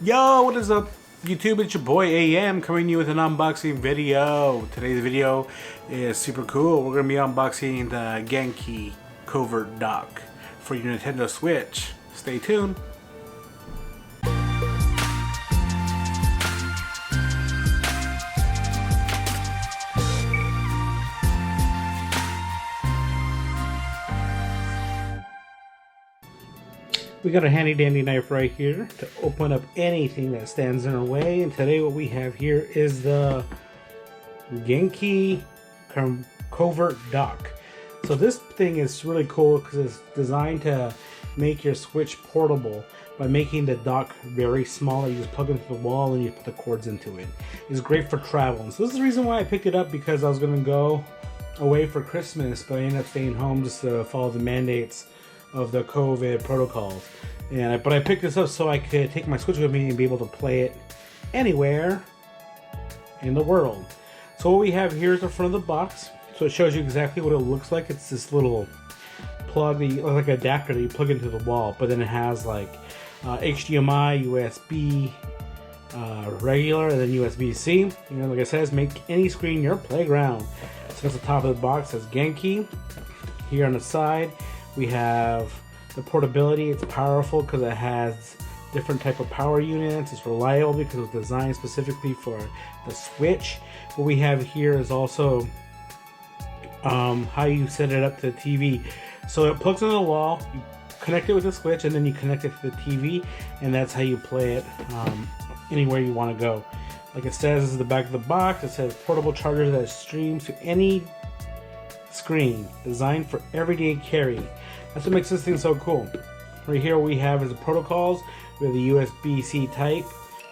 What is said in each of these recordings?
Yo, what is up, YouTube? It's your boy AM coming to you with an unboxing video. Today's video is super cool. We're going to be unboxing the Genki Covert Dock for your Nintendo Switch. Stay tuned. We got a handy dandy knife right here to open up anything that stands in our way. And today what we have here is the Genki Covert Dock. So this thing is really cool because it's designed to make your Switch portable by making the dock very small. You just plug it into the wall and you put the cords into it. It's great for travel. And so this is the reason why I picked it up, because I was going to go away for Christmas, but I ended up staying home just to follow the mandates of the COVID protocols. But I picked this up so I could take my Switch with me and be able to play it anywhere in the world. So what we have here is the front of the box. So it shows you exactly what it looks like. It's this little plug, like an adapter that you plug into the wall, but then it has like HDMI, USB, regular, and then USB-C. You know, like I said, make any screen your playground. So that's the top of the box. It says Genki. Here on the side, we have the portability. It's powerful because it has different type of power units. It's reliable because it was designed specifically for the Switch. What we have here is also how you set it up to the TV. So it plugs into the wall, you connect it with the Switch, and then you connect it to the TV, and that's how you play it anywhere you want to go. Like it says, this is the back of the box. It says portable charger that streams to any screen, designed for everyday carry. That's what makes this thing so cool. Right here we have is the protocols. We have the USB-C type.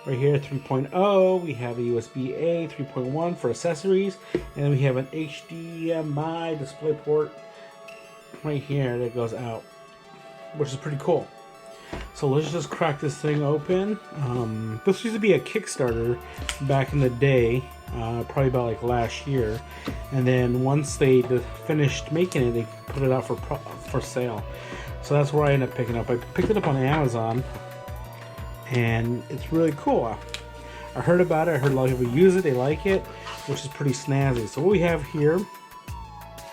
Right here 3.0. We have a USB-A 3.1 for accessories. And then we have an HDMI display port right here that goes out, which is pretty cool. So let's just crack this thing open. This used to be a Kickstarter back in the day, probably about like last year, and then once they finished making it, they put it out for sale. So that's where I ended up picking it up. I picked it up on Amazon, and it's really cool. I heard about it. I heard a lot of people use it. They like it, which is pretty snazzy. So what we have here,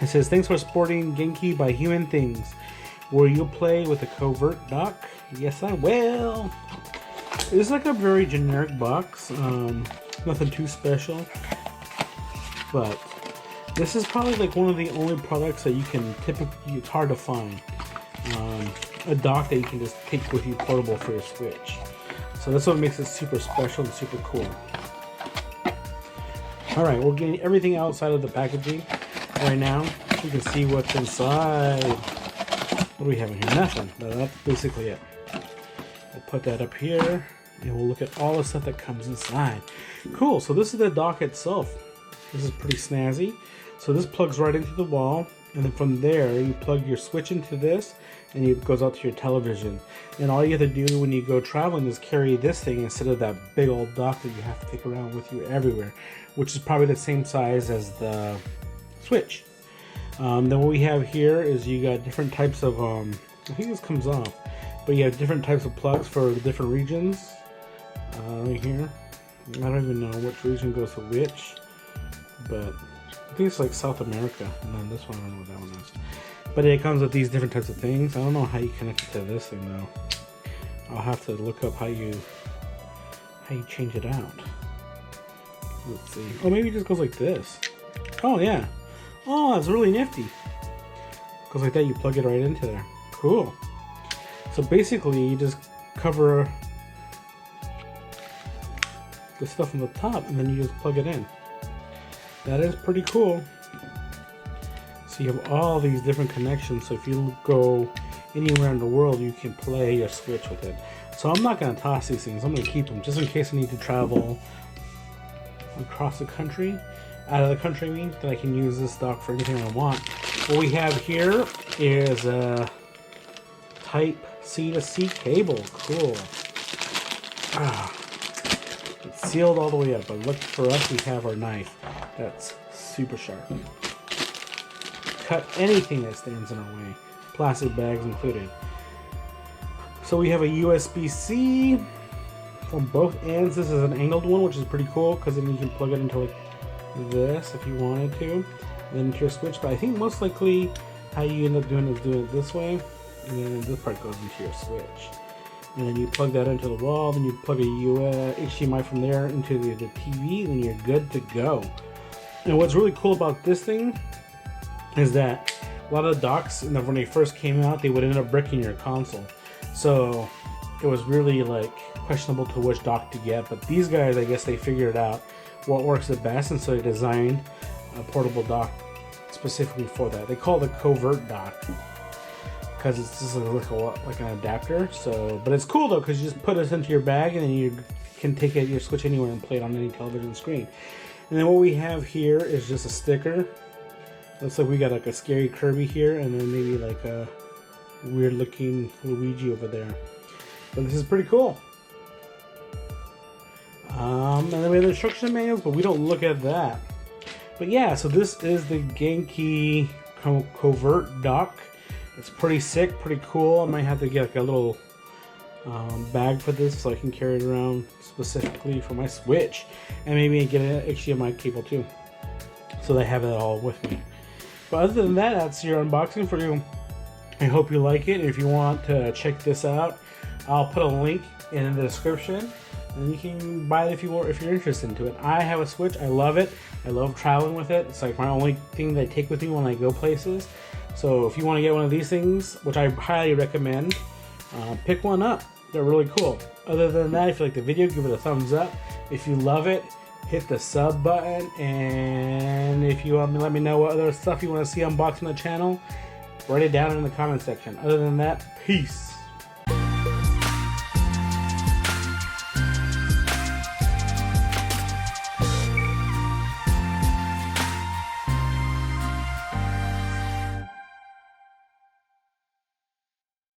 it says, "Thanks for supporting Genki by Human Things. Will you play with the Covert Dock?" Yes, I will. It's like a very generic box. Nothing too special. But this is probably like one of the only products that you can typically, it's hard to find. A dock that you can just take with you portable for your Switch. So that's what makes it super special and super cool. Alright, we're getting everything outside of the packaging right now. You can see what's inside. What do we have in here? Nothing. That's basically it. We'll put that up here, and we'll look at all the stuff that comes inside. Cool, so this is the dock itself. This is pretty snazzy. So this plugs right into the wall, and then from there, you plug your Switch into this, and it goes out to your television. And all you have to do when you go traveling is carry this thing instead of that big old dock that you have to take around with you everywhere, which is probably the same size as the Switch. Then what we have here is you got different types of, I think this comes off, but you have different types of plugs for the different regions. Right here. I don't even know which region goes to which, but I think it's like South America. And then this one, I don't know what that one is. But it comes with these different types of things. I don't know how you connect it to this thing though. I'll have to look up how you change it out. Let's see. Oh, maybe it just goes like this. Oh yeah. Oh, that's really nifty. Goes like that, you plug it right into there. Cool. So basically, you just cover the stuff on the top, and then you just plug it in. That is pretty cool. So you have all these different connections, so if you go anywhere in the world, you can play your Switch with it. So I'm not going to toss these things. I'm going to keep them, just in case I need to travel across the country. Out of the country, I mean, that I can use this dock for anything I want. What we have here is a Type C to C cable. Cool. It's sealed all the way up, but look, for us, we have our knife. That's super sharp. Cut anything that stands in our way. Plastic bags included. So we have a USB-C from both ends. This is an angled one, which is pretty cool because then you can plug it into like this if you wanted to, and then into your switch. But I think most likely how you end up doing is doing it this way, and then this part goes into your switch. And then you plug that into the wall, then you plug a HDMI from there into the TV, and then you're good to go. And what's really cool about this thing is that a lot of the docks, when they first came out, they would end up bricking your console. So it was really like questionable to which dock to get. But these guys, I guess they figured out what works the best, and so they designed a portable dock specifically for that. They call it a covert dock because it's just like an adapter. So, but it's cool though because you just put this into your bag and then you can take it, your switch anywhere and play it on any television screen. And then what we have here is just a sticker. Looks like we got like a scary Kirby here, and then maybe like a weird looking Luigi over there. But this is pretty cool. And then we have the instruction manuals, but we don't look at that. But yeah, so this is the Genki Covert Dock. It's pretty sick, pretty cool. I might have to get like a little bag for this so I can carry it around specifically for my Switch, and maybe get an HDMI cable too, so they have it all with me. But other than that, that's your unboxing for you. I hope you like it. If you want to check this out, I'll put a link in the description, and you can buy it if you're interested into it. I have a Switch. I love it. I love traveling with it. It's like my only thing that I take with me when I go places. So if you want to get one of these things, which I highly recommend, pick one up. They're really cool. Other than that, if you like the video, give it a thumbs up. If you love it, hit the sub button. And if you want to let me know what other stuff you want to see unboxed on the channel, write it down in the comment section. Other than that, peace.